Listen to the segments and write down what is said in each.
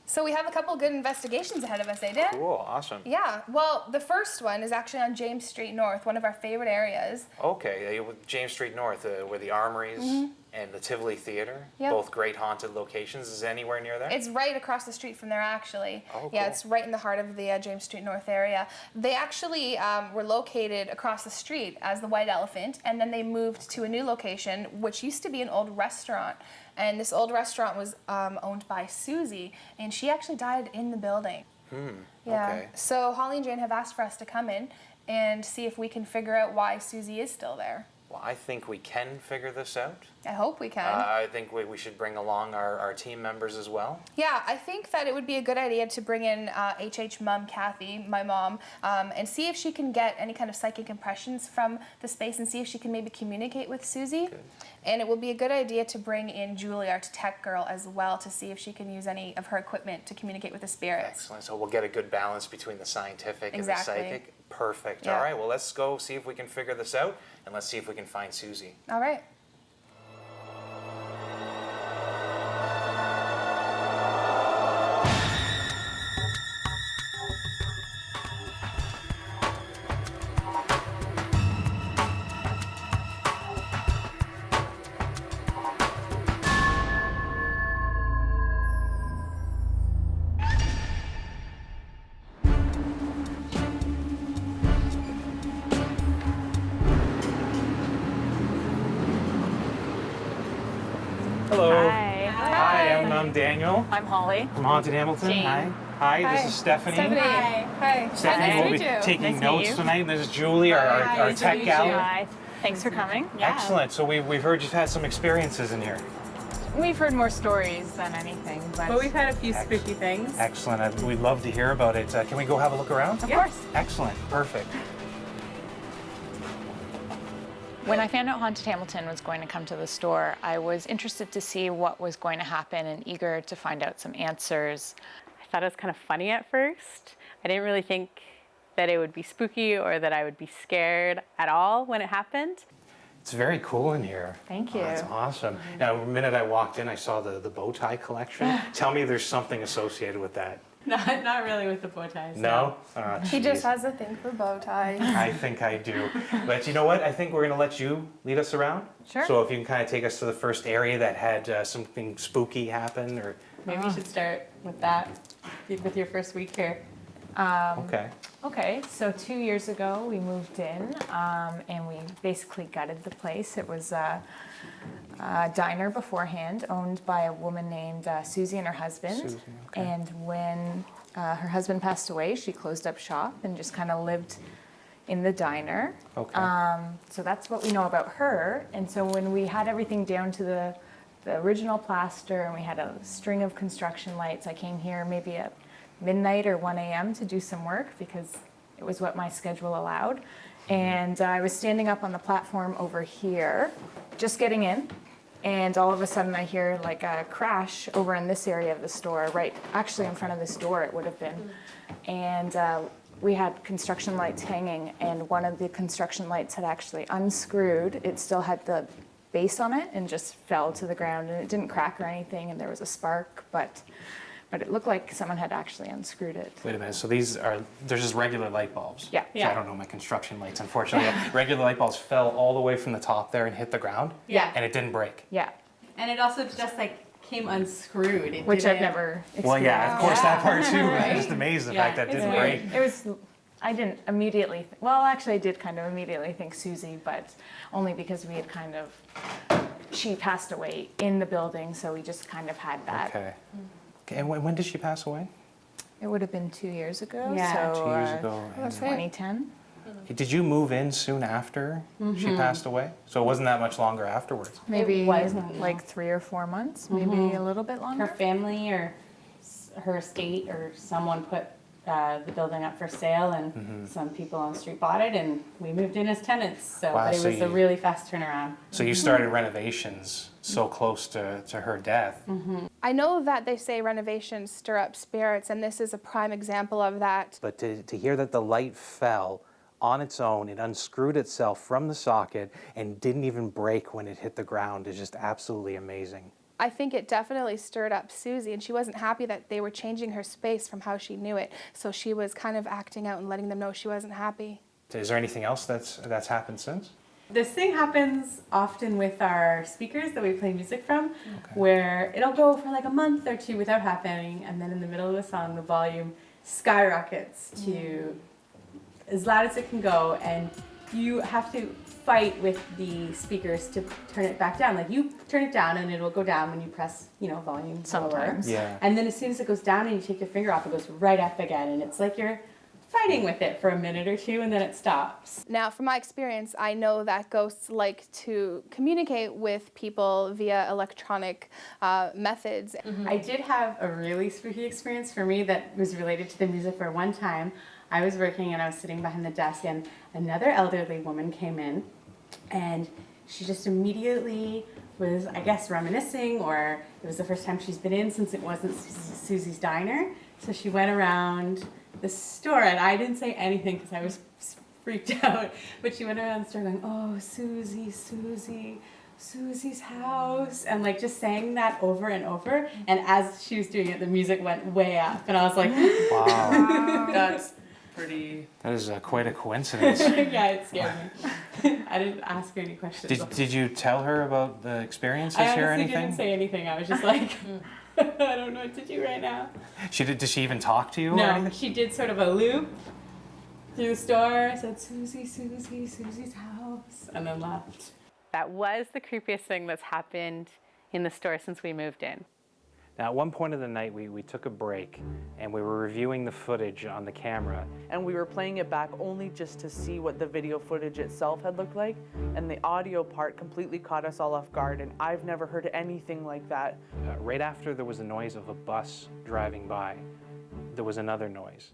So we have a couple good investigations ahead of us, eh, Dan? Cool, awesome. Yeah, well, the first one is actually on James Street North, one of our favorite areas. Okay, James Street North, where the Armories and the Tivoli Theater, Yep. both great haunted locations. Is it anywhere near there? It's right across the street from there, actually. Oh, Yeah, cool. it's right in the heart of the James Street North area. They actually were located across the street as the White Elephant, and then they moved to a new location, which used to be an old restaurant. And this old restaurant was owned by Susie, and she actually died in the building. Yeah. Okay. So Holly and Jane have asked for us to come in and see if we can figure out why Susie is still there. Well, I think we can figure this out. I hope we can. I think we should bring along our team members as well. Yeah, I think that it would be a good idea to bring in HH mom, Kathy, my mom, and see if she can get any kind of psychic impressions from the space and see if she can maybe communicate with Susie. Good. And it will be a good idea to bring in Julie, our tech girl, as well to see if she can use any of her equipment to communicate with the spirits. Excellent. So we'll get a good balance between the scientific Exactly. and the psychic. Perfect. Yeah. All right, well, let's go see if we can figure this out, and let's see if we can find Susie. All right. Hello. Hi. Hi, I'm Daniel I'm Holly. from Haunted Hamilton. Jane. Hi, this is Stephanie. Hi. Stephanie Nice to will be meet you. taking Nice to meet notes you. tonight. And this is Julie, our tech gal. Hi. Thanks for coming. Excellent. So we've heard you've had some experiences in here. We've heard more stories than anything, but Well, we've had a few spooky things. Excellent. We'd love to hear about it. Can we go have a look around? of course. Excellent. Perfect. When I found out Haunted Hamilton was going to come to the store, I was interested to see what was going to happen and eager to find out some answers. I thought it was kind of funny at first. I didn't really think that it would be spooky or that I would be scared at all when it happened. It's very cool in here. Thank you. That's awesome. Now, the minute I walked in, I saw the bow tie collection. Tell me there's something associated with that. Not really with the bow ties. No? He just Jeez. has a thing for bow ties. I think I do. But you know what? I think we're going to let you lead us around. Sure. So if you can kind of take us to the first area that had something spooky happen, or Maybe you should start with that, with your first week here. okay. Okay, so 2 years ago we moved in and we basically gutted the place. It was a diner beforehand owned by a woman named Susie and her husband. Susie, okay. And when her husband passed away, she closed up shop and just kind of lived in the diner. Okay. So that's what we know about her. And so when we had everything down to the original plaster and we had a string of construction lights, I came here maybe at midnight or 1 a.m. to do some work because it was what my schedule allowed. And I was standing up on the platform over here, just getting in, and all of a sudden I hear like a crash over in this area of the store, right actually in front of this door it would have been. And we had construction lights hanging, and one of the construction lights had actually unscrewed. It still had the base on it and just fell to the ground, and it didn't crack or anything, and there was a spark, but it looked like someone had actually unscrewed it. Wait a minute. So they're just regular light bulbs? Yeah. So I don't know my construction lights, unfortunately. Regular light bulbs fell all the way from the top there and hit the ground? Yeah. And it didn't break? Yeah, And it also just like came unscrewed. It which I've didn't- never experienced. Well, yeah, of course, that part too. Right? I'm just amazed the Yeah, fact that it's didn't weird. break. It was, I didn't immediately, well, actually I did kind of immediately think Susie, but only because we had kind of, she passed away in the building, so we just kind of had that. Okay. Okay, and when did she pass away? It would have been 2 years ago, Yeah. so 2 years ago. That's right. 2010. Did you move in soon after she passed away? So it wasn't that much longer afterwards? Maybe wasn't, like 3 or 4 months, maybe a little bit Her longer. family or her estate or someone put the building up for sale, and some people on the street bought it, and we moved in as tenants. So, Wow, but it so was a you- really fast turnaround. So you started renovations so close to her death. I know that they say renovations stir up spirits, and this is a prime example of that. But to hear that the light fell on its own, it unscrewed itself from the socket and didn't even break when it hit the ground is just absolutely amazing. I think it definitely stirred up Susie, and she wasn't happy that they were changing her space from how she knew it. So she was kind of acting out and letting them know she wasn't happy. Is there anything else that's happened since? This thing happens often with our speakers that we play music from, where it'll go for like a month or two without happening, and then in the middle of the song, the volume skyrockets to as loud as it can go, and you have to fight with the speakers to turn it back down. Like you turn it down and it will go down when you press, volume Sometimes. lower. Yeah. And then as soon as it goes down and you take your finger off, it goes right up again, and it's like you're fighting with it for a minute or two, and then it stops. Now, from my experience, I know that ghosts like to communicate with people via electronic methods. I did have a really spooky experience for me that was related to the music. For one time, I was working and I was sitting behind the desk, and another elderly woman came in, and she just immediately was, I guess, reminiscing, or it was the first time she's been in since it wasn't Susie's Diner. So she went around the store, and I didn't say anything because I was freaked out, but she went around the store going, "Oh, Susie, Susie, Susie's house," and like just saying that over and over. And as she was doing it, the music went way up, and I was like, Wow. That's pretty. That is quite a coincidence. yeah, it scared me. I didn't ask her any questions. Did you tell her about the experiences I here or honestly anything? didn't say anything. I was just like, I don't know what to do right now. Did she even talk to you or No, anything? she did sort of a loop through the store, said, "Susie, Susie, Susie's house," and then left. That was the creepiest thing that's happened in the store since we moved in. Now, at one point of the night, we took a break and we were reviewing the footage on the camera. And we were playing it back only just to see what the video footage itself had looked like. And the audio part completely caught us all off guard. And I've never heard anything like that. Right after there was a noise of a bus driving by, there was another noise.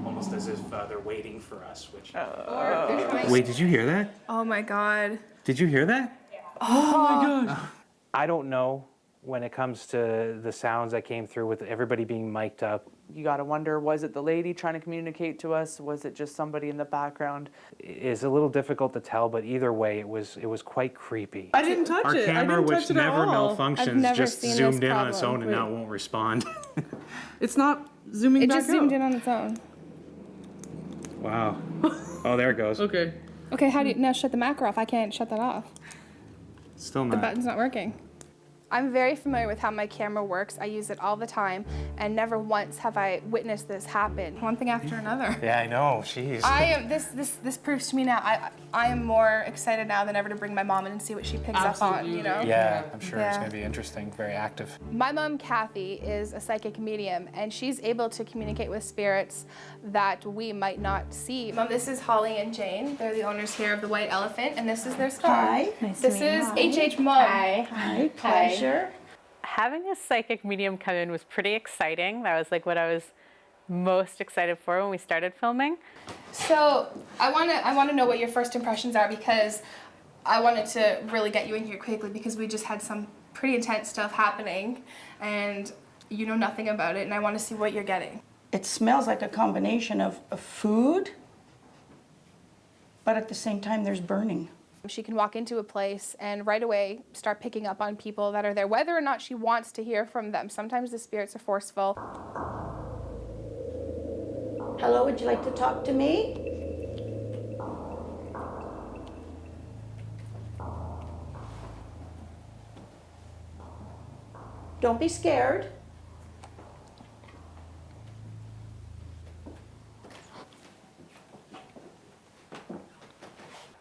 Almost as if they're waiting for us. Which... Wait, did you hear that? Oh my God. Did you hear that? Oh my gosh. I don't know when it comes to the sounds that came through with everybody being mic'd up. You gotta wonder, was it the lady trying to communicate to us? Was it just somebody in the background? It's a little difficult to tell, but either way, it was quite creepy. I didn't touch Our it. I camera, didn't which touch it at never all. I've malfunctions, never just seen this zoomed in on its problem. own and now it won't respond. It's not zooming It back just zoomed out. in on its own. Wow. Oh, there it goes. Okay. Okay, how do you now shut the macro off? I can't shut that off. Still The not. button's not working. I'm very familiar with how my camera works. I use it all the time, and never once have I witnessed this happen. One thing after another. Yeah, I know. Jeez. I am this proves to me now. I am more excited now than ever to bring my mom in and see what she picks up on. You know. Yeah, I'm sure it's Yeah. going to be interesting. Very active. My mom Kathy is a psychic medium, and she's able to communicate with spirits that we might not see. Mom, this is Holly and Jane. They're the owners here of the White Elephant, and this is their store. Hi. Nice This is HH Mom. Hi. Pleasure. Having a psychic medium come in was pretty exciting. That was like what I was most excited for when we started filming. So I wanna know what your first impressions are, because I wanted to really get you in here quickly because we just had some pretty intense stuff happening, and you know nothing about it, and I want to see what you're getting. It smells like a combination of food, but at the same time there's burning. She can walk into a place and right away start picking up on people that are there, whether or not she wants to hear from them. Sometimes the spirits are forceful. Hello, would you like to talk to me? Don't be scared.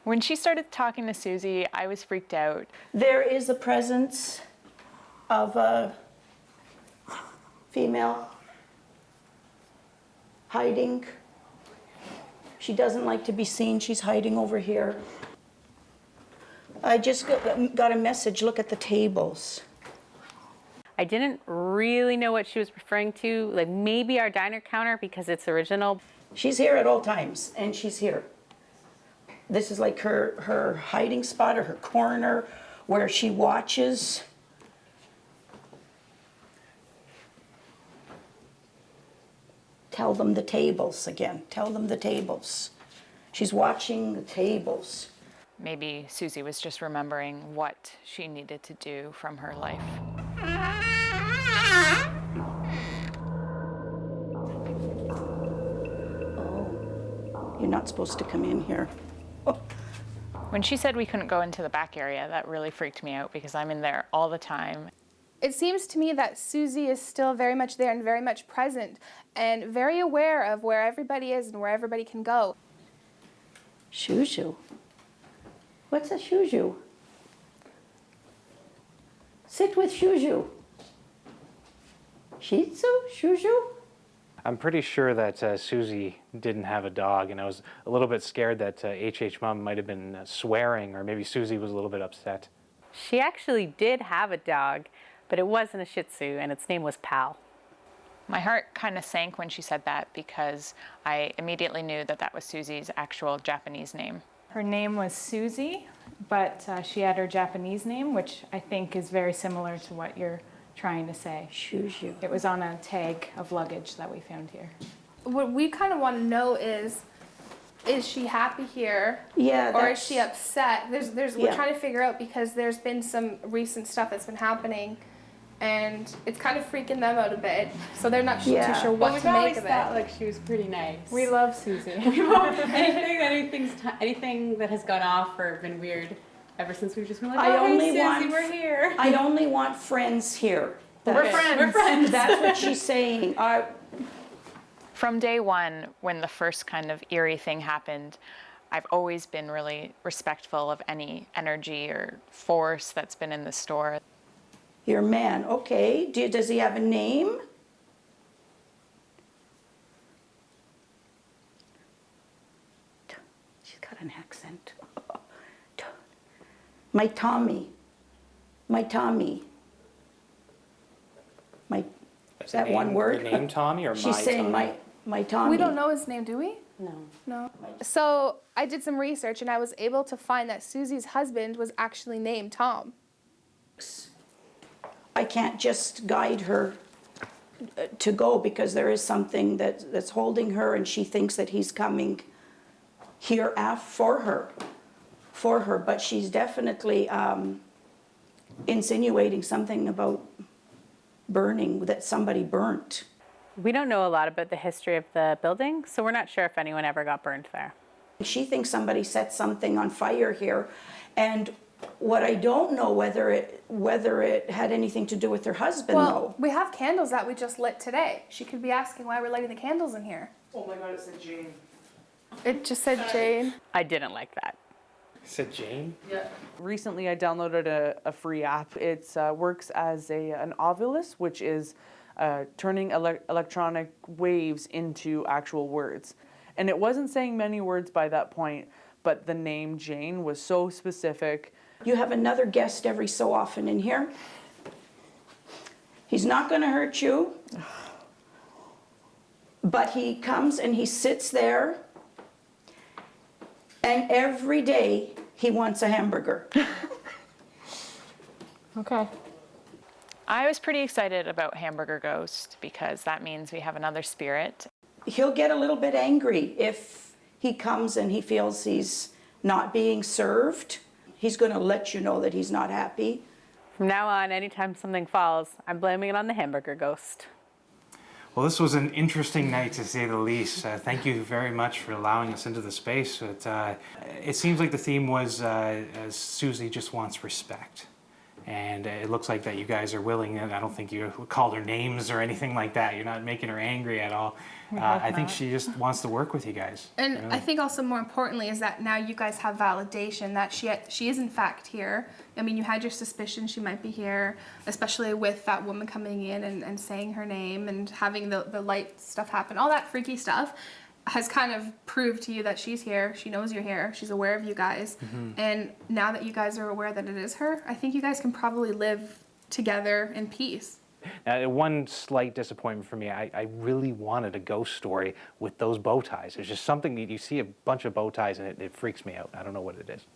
When she started talking to Susie, I was freaked out. There is a presence of a female hiding. She doesn't like to be seen. She's hiding over here. I just got a message. Look at the tables. I didn't really know what she was referring to, like maybe our diner counter because it's original. She's here at all times, and she's here. This is like her hiding spot or her corner where she watches. Tell them the tables again. Tell them the tables. She's watching the tables. Maybe Susie was just remembering what she needed to do from her life. You're not supposed to come in here. When she said we couldn't go into the back area, that really freaked me out because I'm in there all the time. It seems to me that Susie is still very much there and very much present and very aware of where everybody is and where everybody can go. Shuju. What's a shuju? Sit with Shuju. Shih Tzu? Shuju? I'm pretty sure that Susie didn't have a dog, and I was a little bit scared that HH Mom might have been swearing, or maybe Susie was a little bit upset. She actually did have a dog, but it wasn't a Shih Tzu, and its name was Pal. My heart kind of sank when she said that because I immediately knew that that was Susie's actual Japanese name. Her name was Susie, but she had her Japanese name, which I think is very similar to what you're trying to say. Shuju. It was on a tag of luggage that we found here. What we kind of want to know is she happy here? Yeah, Or is that's- she upset? We're Yeah. trying to figure out because there's been some recent stuff that's been happening and it's kind of freaking them out a bit. So they're not Yeah. too sure Well, what we've to make always of thought it. like she was pretty nice. We love Susie. anything that has gone off or been weird ever since we've just been like, I oh, hey, only Susie, want- we're here. I only want friends here. We're friends. We're friends. That's what she's saying. From day one, when the first kind of eerie thing happened, I've always been really respectful of any energy or force that's been in the store. Your man, okay. Does he have a name? She's got an accent. My Tommy. My Tommy. My, is that one word? The name Tommy or She's my saying Tommy? my Tommy. We don't know his name, do we? No. No. So I did some research and I was able to find that Susie's husband was actually named Tom. I can't just guide her to go because there is something that's holding her and she thinks that he's coming here for her. But she's definitely insinuating something about burning, that somebody burnt. We don't know a lot about the history of the building, so we're not sure if anyone ever got burned there. She thinks somebody set something on fire here, and what I don't know whether it had anything to do with her husband Well, though. we have candles that we just lit today. She could be asking why we're lighting the candles in here. Oh my God, it said Jane. It just said Jane. I didn't like that. Said Jane? Recently, I downloaded a free app. It works as an Ovilus, which is turning electronic waves into actual words. And it wasn't saying many words by that point, but the name Jane was so specific. You have another guest every so often in here. He's not going to hurt you, but he comes and he sits there, and every day he wants a hamburger. Okay. I was pretty excited about Hamburger Ghost because that means we have another spirit. He'll get a little bit angry if he comes and he feels he's not being served. He's going to let you know that he's not happy. From now on, anytime something falls, I'm blaming it on the Hamburger Ghost. Well, this was an interesting night to say the least. Thank you very much for allowing us into the space. It seems like the theme was Susie just wants respect. And it looks like that you guys are willing, and I don't think you called her names or anything like that. You're not making her angry at all. I think she just wants to work with you guys. And really. I think also more importantly is that now you guys have validation that she is in fact here. I mean, you had your suspicion she might be here, especially with that woman coming in and saying her name and having the light stuff happen. All that freaky stuff has kind of proved to you that she's here. She knows you're here. She's aware of you guys. And now that you guys are aware that it is her, I think you guys can probably live together in peace. Now, one slight disappointment for me, I really wanted a ghost story with those bow ties. There's just something that you see a bunch of bow ties and it freaks me out. I don't know what it is.